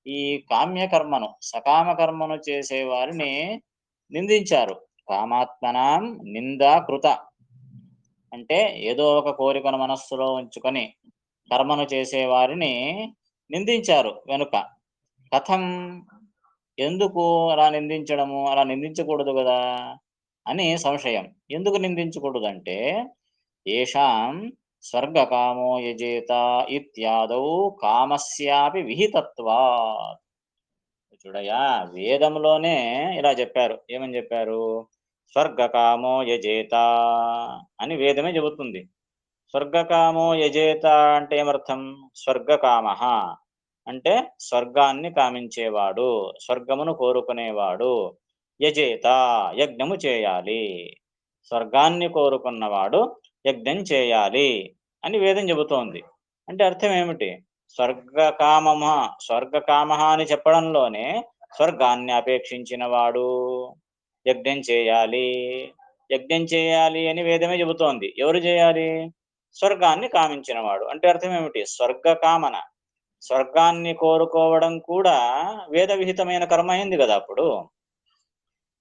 ఈ కామ్యకర్మను, సకామ కర్మను చేసే వారిని నిందించారు. కామాత్మనాం నిందా కృత అంటే ఏదో ఒక కోరికను మనస్సులో ఉంచుకొని కర్మను చేసే వారిని నిందించారు వెనుక. కథం, ఎందుకు అలా నిందించడము, అలా నిందించకూడదు కదా అని సంశయం. ఎందుకు నిందించకూడదంటే, ఏషాం స్వర్గకామో యజేత ఇత్యాదౌ కామస్యాపి విహితత్వాత్. చూడయ్యా, వేదంలోనే ఇలా చెప్పారు. ఏమని చెప్పారు? స్వర్గకామో యజేత అని వేదమే చెబుతుంది. స్వర్గకామో యజేత అంటే ఏమర్థం? స్వర్గకామ అంటే స్వర్గాన్ని కామించేవాడు, స్వర్గమును కోరుకునేవాడు. యజేత, యజ్ఞము చేయాలి. స్వర్గాన్ని కోరుకున్నవాడు యజ్ఞం చేయాలి అని వేదం చెబుతోంది. అంటే అర్థం ఏమిటి? స్వర్గకామ స్వర్గకామ అని చెప్పడంలోనే స్వర్గాన్ని అపేక్షించిన వాడు యజ్ఞం చేయాలి. యజ్ఞం చేయాలి అని వేదమే చెబుతోంది. ఎవరు చేయాలి? స్వర్గాన్ని కామించినవాడు. అంటే అర్థం ఏమిటి? స్వర్గ కామన, స్వర్గాన్ని కోరుకోవడం కూడా వేద విహితమైన కర్మ అయింది కదా అప్పుడు.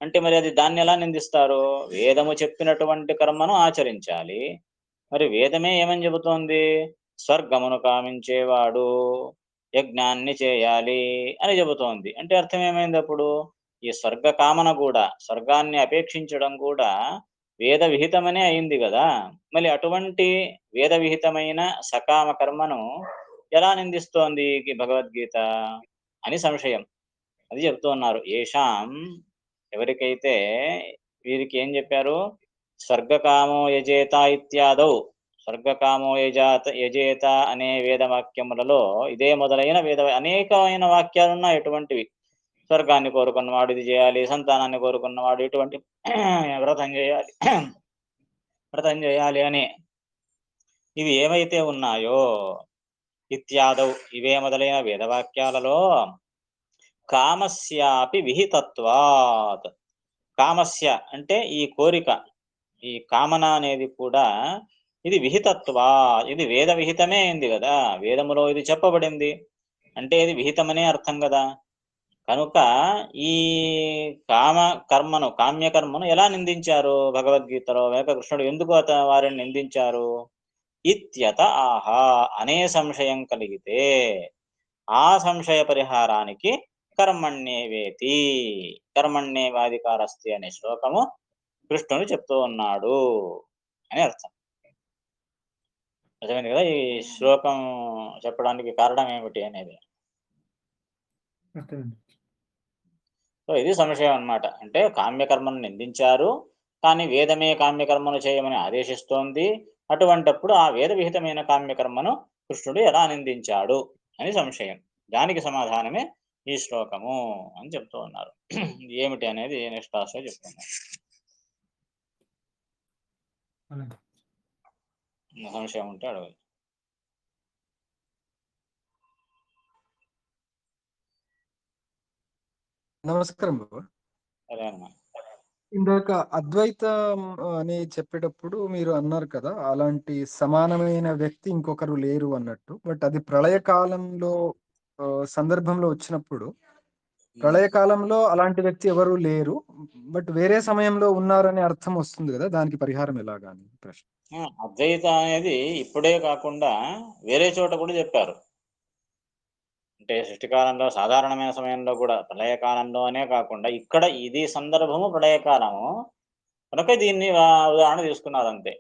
అంటే మరి అది దాన్ని ఎలా నిందిస్తారు? వేదము చెప్పినటువంటి కర్మను ఆచరించాలి. మరి వేదమే ఏమని చెబుతోంది? స్వర్గమును కామించేవాడు యజ్ఞాన్ని చేయాలి అని చెబుతోంది. అంటే అర్థం ఏమైంది అప్పుడు? ఈ స్వర్గ కామన కూడా, స్వర్గాన్ని అపేక్షించడం కూడా వేద విహితమనే అయింది కదా. మళ్ళీ అటువంటి వేద విహితమైన సకామ కర్మను ఎలా నిందిస్తోంది ఈ భగవద్గీత అని సంశయం. అది చెప్తూ ఉన్నారు. ఏషాం, ఎవరికైతే, వీరికి ఏం చెప్పారు? స్వర్గకామో యజేత ఇత్యాదౌ. స్వర్గకామో యజేత అనే వేదవాక్యములలో ఇదే మొదలైన అనేకమైన వాక్యాలున్నాయి ఎటువంటివి. స్వర్గాన్ని కోరుకున్నవాడు ఇది చేయాలి, సంతానాన్ని కోరుకున్నవాడు ఇటువంటి వ్రతం చేయాలి వ్రతం చేయాలి అని ఇవి ఏవైతే ఉన్నాయో, ఇత్యాదౌ ఇవే మొదలైన వేదవాక్యాలలో కామస్యాపి విహితత్వాత్ కామస్య అంటే ఈ కోరిక, ఈ కామన అనేది కూడా ఇది విహితత్వా, ఇది వేద విహితమే అయింది గదా! వేదములో ఇది చెప్పబడింది. అంటే ఇది విహితమనే అర్థం గదా! కనుక ఈ కామ కర్మను, కామ్య కర్మను ఎలా నిందించారు భగవద్గీతలో? లేక కృష్ణుడు ఎందుకు వారిని నిందించారు? ఇత్యత ఆహా అనే సంశయం కలిగితే, ఆ సంశయ పరిహారానికి కర్మణ్యేవేతి, కర్మణ్యేవాధికారస్తి అనే శ్లోకము కృష్ణుడు చెప్తూ ఉన్నాడు అని అర్థం. అర్థమైంది కదా! ఈ శ్లోకం చెప్పడానికి కారణం ఏమిటి అనేది. అర్థమైంది. సో, ఇది సంశయం అన్నమాట. అంటే కామ్యకర్మను నిందించారు. కానీ వేదమే కామ్యకర్మను చేయమని ఆదేశిస్తోంది. అటువంటప్పుడు ఆ వేద విహితమైన కామ్యకర్మను కృష్ణుడు ఎలా నిందించాడు అని సంశయం. దానికి సమాధానమే ఈ శ్లోకము అని చెప్తూ ఉన్నారు. ఏమిటి అనేది నెక్స్ట్ క్లాస్‌లో చెప్తున్నారు. అలాగే. సంశయం ఉంటే అడగండి. నమస్కారం బాబు. సరే అమ్మా. ఇందాక అద్వైతం అని చెప్పేటప్పుడు మీరు అన్నారు కదా! అలాంటి సమానమైన వ్యక్తి ఇంకొకరు లేరు అన్నట్టు. బట్ అది ప్రళయ కాలంలో సందర్భంలో వచ్చినప్పుడు, ప్రళయ కాలంలో అలాంటి వ్యక్తి ఎవరు లేరు. బట్ వేరే సమయంలో ఉన్నారనే అర్థం వస్తుంది గదా! దానికి పరిహారం ఎలాగా అని ప్రశ్న. అద్వైతం అనేది ఇప్పుడే కాకుండా వేరే చోట కూడా చెప్పారు. అంటే సృష్టికాలంలో సాధారణమైన సమయంలో కూడా ప్రళయకాలంలోనే కాకుండా ఇక్కడ ఇది సందర్భము ప్రళయకాలము. కనుక దీన్ని ఉదాహరణ తీసుకున్నారంతే.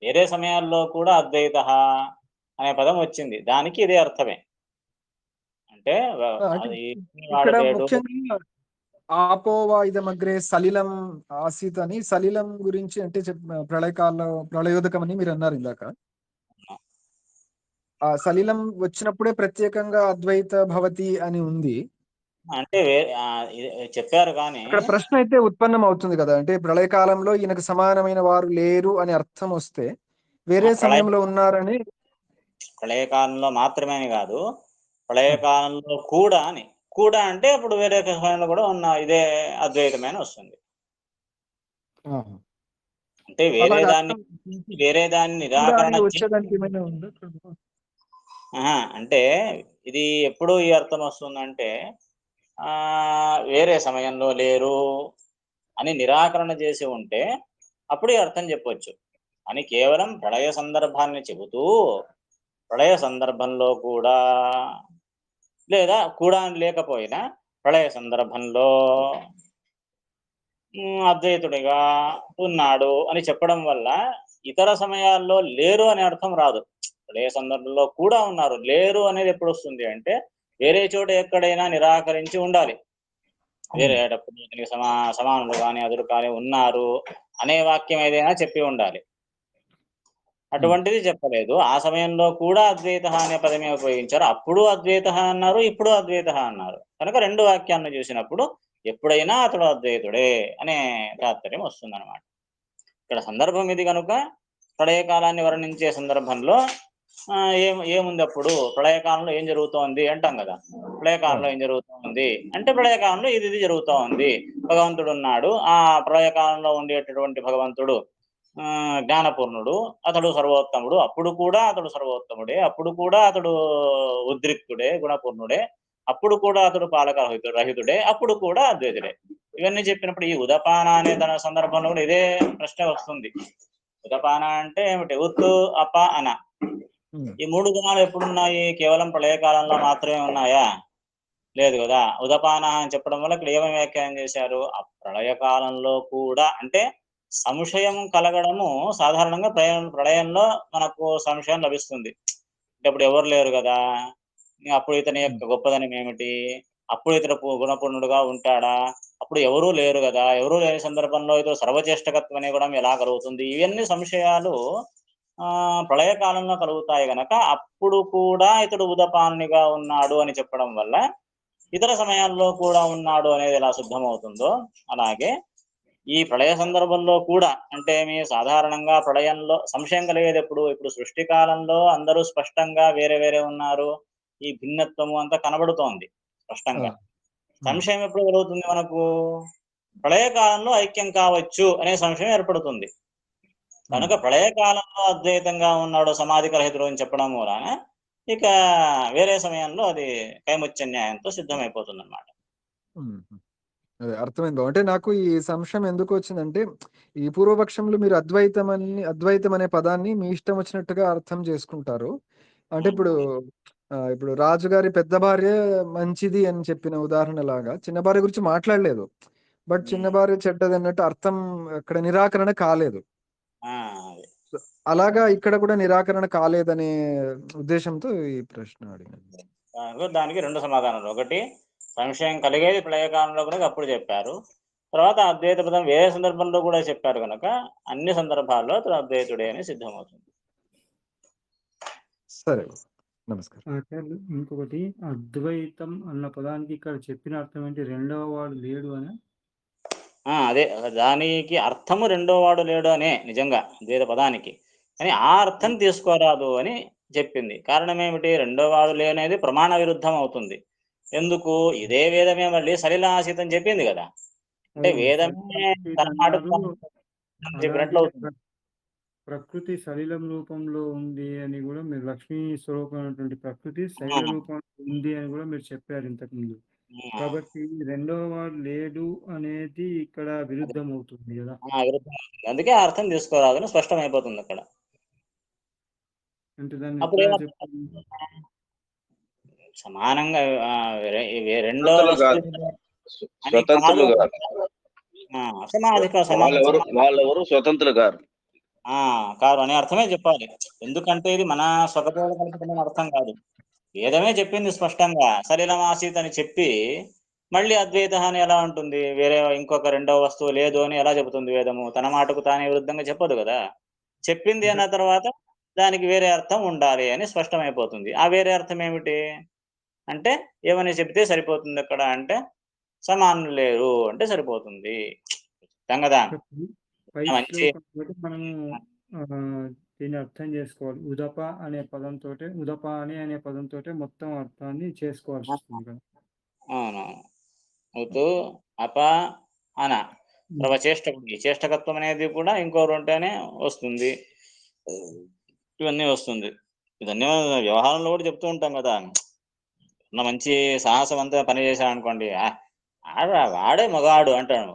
వేరే సమయాల్లో కూడా అద్వైతః అనే పదం వచ్చింది. దానికి ఇదే అర్థమే. అంటే అంటే అది వాడు ఇక్కడ లేడు. ముఖ్యంగా ఆపోవా ఇదమగ్రే సలిలం ఆసీత్ అని సలిలం గురించి అంటే ప్రళయోదకం అని మీరన్నారు ఇందాక. ఆ సలిలం వచ్చినప్పుడే ప్రత్యేకంగా అద్వైత భవతి అని ఉంది. అంటే చెప్పారు కానీ అక్కడ ప్రశ్న అయితే ఉత్పన్నం అవుతుంది కదా! అంటే ప్రళయకాలంలో ఈయనకు సమానమైన వారు లేరు అని అర్థం వస్తే, వేరే ప్రళయ సమయంలో ఉన్నారని ప్రళయకాలంలో మాత్రమే అని కాదు. ఆ! ప్రళయకాలంలో కూడా అని. కూడా అంటే అప్పుడు వేరే సమయంలో కూడా ఉన్న ఇదే అద్వైతమే అని వస్తుంది. ఆహా! అంటే వేరే అలాగా దాన్ని అర్థం గురించి వేరే దాన్ని కూడా అని నిరాకరణ వచ్చేదానికి ఏమైనా ఉందా? అంటే ఇది ఎప్పుడు ఈ అర్థం వస్తుందంటే వేరే సమయంలో లేరు అని నిరాకరణ చేసి ఉంటే అప్పుడు ఈ అర్థం చెప్పొచ్చు. అని కేవలం ప్రళయ సందర్భాన్ని చెబుతూ ప్రళయ సందర్భంలో కూడా లేదా కూడా అని లేకపోయినా ప్రళయ సందర్భంలో అద్వైతుడిగా ఉన్నాడు అని చెప్పడం వల్ల ఇతర సమయాల్లో లేరు అనే అర్థం రాదు. ప్రళయ సందర్భంలో కూడా ఉన్నారు. లేరు అనేది ఎప్పుడొస్తుంది అంటే వేరే చోట ఎక్కడైనా నిరాకరించి ఉండాలి. హ్మ్. వేరేటప్పుడు ఇతనికి సమానులు గాని, అదురు కానీ ఉన్నారు అనే వాక్యం ఏదైనా చెప్పి ఉండాలి. హ్మ్. అటువంటిది చెప్పలేదు. ఆ సమయంలో కూడా అద్వైతః అనే పదమే ఉపయోగించారు. అప్పుడు అద్వైతః అన్నారు. ఇప్పుడు అద్వైతః అన్నారు. కనుక 2 వాక్యాలను చూసినప్పుడు ఎప్పుడైనా అతడు అద్వైతుడే అనే తాత్పర్యం వస్తుందన్నమాట. ఇక్కడ సందర్భం ఇది గనుక ప్రళయకాలాన్ని వర్ణించే సందర్భంలో ఏముందప్పుడు ప్రళయకాలంలో ఏం జరుగుతోంది అంటాం గదా! ప్రళయకాలంలో అవును. ఏం జరుగుతోంది అంటే ప్రళయకాలంలో ఇది జరుగుతా ఉంది. భగవంతుడున్నాడు. ఆ ప్రళయకాలంలో ఉండేటటువంటి భగవంతుడు జ్ఞానపూర్ణుడు. అతడు సర్వోత్తముడు. అప్పుడు కూడా అతడు సర్వోత్తముడే. అప్పుడు కూడా అతడు ఉద్రిక్తుడే, గుణపూర్ణుడే. అప్పుడు కూడా అతడు రహితుడే. అప్పుడు కూడా అద్వైతుడే. ఇవన్నీ చెప్పినప్పుడు ఈ ఉదపాన అనే తన సందర్భంలో కూడా ఇదే ప్రశ్న వస్తుంది. ఉదపాన అంటే ఏమిటి? ఉత్తు, అప, అన. హ్మ్. ఈ 3 గుణాలు ఎప్పుడున్నాయి? కేవలం ప్రళయకాలంలో మాత్రమే ఉన్నాయా? లేదు గదా! ఉదపాన అని చెప్పడం వల్ల ఇక్కడ ఏమని వ్యాఖ్యానం చేశారు? ఆ ప్రళయ కాలంలో కూడా అంటే సంశయం కలగడము సాధారణంగా ప్రళయంలో మనకు సంశయం లభిస్తుంది. అంటే అప్పుడు ఎవరు లేరు గదా! అప్పుడు ఇతని హ్మ్. యొక్క గొప్పదనం ఏమిటి? అప్పుడు ఇతడు గుణపూర్ణుడుగా ఉంటాడా? అప్పుడు ఎవరు లేరు గదా! ఎవరు లేని సందర్భంలో ఇతడు సర్వచేష్టకత్వం అనే గుణం ఎలా కలుగుతుంది? ఇవన్నీ సంశయాలు ప్రళయ కాలంలో కలుగుతాయి గనక అప్పుడు కూడా ఇతడు ఉదపానునిగా ఉన్నాడు అని చెప్పడం వల్ల ఇతర సమయాల్లో కూడా ఉన్నాడు అనేది ఎలా సిద్ధమవుతుందో అలాగే ఈ ప్రళయ సందర్భంలో కూడా అంటే మీ సాధారణంగా ప్రళయంలో సంశయం కలిగేదెప్పుడు? ఇప్పుడు సృష్టి కాలంలో అందరూ స్పష్టంగా వేరే వేరే ఉన్నారు. ఈ భిన్నత్వము అంతా కనబడుతోంది ఆ! స్పష్టంగా. హ్మ్. సంశయం ఎప్పుడు కలుగుతుంది మనకు? ప్రళయకాలంలో ఐక్యం కావచ్చు అనే సంశయం ఏర్పడుతుంది. కనుక ప్రళయకాలంలో అద్వైతంగా ఉన్నాడు సమాధిక రహితుడు అని చెప్పడం మూలాన ఇక వేరే సమయంలో అది కైముత్య న్యాయంతో సిద్ధమైపోతుంది అన్నమాట. అదే అర్థమైంది బాబు. అంటే నాకు ఈ సంశయం ఎందుకు వచ్చిందంటే, ఈ పూర్వపక్షంలో మీరు అద్వైతం అనే పదాన్ని మీ ఇష్టం వచ్చినట్టుగా అర్థం చేసుకుంటారు. అంటే ఇప్పుడు రాజుగారి పెద్ద భార్య మంచిది అని చెప్పిన ఉదాహరణలాగా చిన్న భార్య గురించి మాట్లాడలేదు. బట్ చిన్న భార్య చెడ్డదన్నట్టు అర్థం అక్కడ నిరాకరణ కాలేదు. అది. సో, అలాగా ఇక్కడ కూడా నిరాకరణ కాలేదనే ఉద్దేశంతో ఈ ప్రశ్న అడిగాను. దానికి 2 సమాధానాలు. ఒకటి, సంశయం కలిగేది ప్రళయకాలంలో కూడా అప్పుడు చెప్పారు. తర్వాత అద్వైత పదం వేరే సందర్భంలో కూడా చెప్పారు కనుక అన్ని సందర్భాల్లో అద్వైతుడే అని సిద్ధమవుతుంది. సరే, నమస్కారం. ఆచార్యులు ఇంకొకటి, అద్వైతం అన్న పదానికి ఇక్కడ చెప్పిన అర్థం ఏంటి? రెండవ వాడు లేడు అని. అదే దానికి అర్థము రెండో వాడు లేడు అనే నిజంగా అద్వైత పదానికి, కానీ ఆ అర్థం తీసుకోరాదు అని చెప్పింది. కారణం ఏమిటి? రెండో వాడు లేనేది ప్రమాణ విరుద్ధం అవుతుంది. ఎందుకు? ఇదే వేదమే మళ్ళీ సలిలాసీతం చెప్పింది కదా. అంటే వేదమే తన మాటకు చెప్పినట్లు అవుతుంది. ప్రకృతి సలిలం రూపంలో ఉంది అని కూడా మీరు, లక్ష్మీ స్వరూపమైనటువంటి ప్రకృతి శైల రూపంలో ఉంది అని కూడా మీరు చెప్పారు ఇంతకు ముందు. కాబట్టి రెండవ వాడు లేడు అనేది ఇక్కడ విరుద్ధం అవుతుంది కదా. విరుద్ధం అవుతుంది. అందుకే ఆ అర్థం తీసుకోరాదని స్పష్టమైపోతుంది అక్కడ. అంటే దాన్ని అప్పుడు ఎట్లా చెప్పాలి? సమానంగా రెండో స్వతంత్రులు గారు వాళ్ళెవరు స్వతంత్రులు గారు కారు అనే అర్థమే చెప్పాలి. ఎందుకంటే ఇది మన స్వగతోడ కల్పితమైన అర్థం కాదు. వేదమే చెప్పింది స్పష్టంగా సలిలమాసీత్ అని చెప్పి మళ్ళీ అద్వైత అని ఎలా ఉంటుంది? వేరే ఇంకొక రెండవ వస్తువు లేదు అని ఎలా చెబుతుంది వేదము? తన మాటకు తానే విరుద్ధంగా చెప్పదు కదా. చెప్పింది అన్న తర్వాత దానికి వేరే అర్థం ఉండాలి అని స్పష్టమైపోతుంది. ఆ వేరే అర్థం ఏమిటి అంటే, ఏమని చెప్తే సరిపోతుంది అక్కడ అంటే, సమానులు లేరు అంటే సరిపోతుంది. కదా. మంచి మనము దీన్ని అర్థం చేసుకోవాలి. ఉదప అనే పదంతో, అనే పదంతో మొత్తం అర్థాన్ని చేసుకోవాల్సి వస్తుంది కదా. అవునవును. ఉతు అప అన ప్రవచేష్టకుడి చేష్టకత్వం అనేది కూడా ఇంకోరు ఉంటేనే వస్తుంది. ఇవన్నీ వస్తుంది. ఇవన్నీ వ్యవహారంలో కూడా చెప్తూ ఉంటాం కదా. మంచి సాహసవంతంగా పని చేశాడనుకోండి, వాడే మగాడు అంటాడు.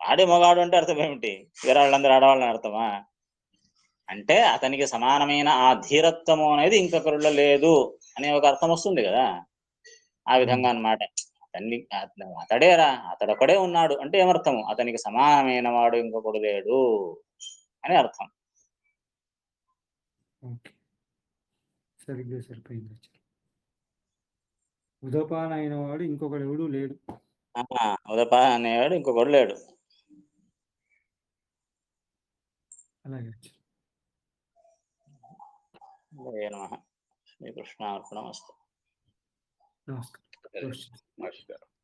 వాడే మగాడు అంటే అర్థం ఏమిటి? వేరే వాళ్ళందరూ ఆడవాళ్ళని అర్థమా? అంటే అతనికి సమానమైన ఆ ధీరత్వము అనేది ఇంకొకరిలో లేదు అనే ఒక అర్థం వస్తుంది కదా. ఆ విధంగా అన్నమాట. అతడేరా, అతడొక్కడే ఉన్నాడు అంటే ఏమర్థము? అతనికి సమానమైన వాడు ఇంకొకడు లేడు అని అర్థం. సరిగ్గా సరిపోయింది. ఉదపాన అయిన వాడు ఇంకొకడు ఎవడు లేడు. ఉదపాన అనేవాడు ఇంకొకడు లేడు. అలాగే. శ్రీకృష్ణార్పణమస్తు. నమస్కారం.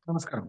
నమస్కారం.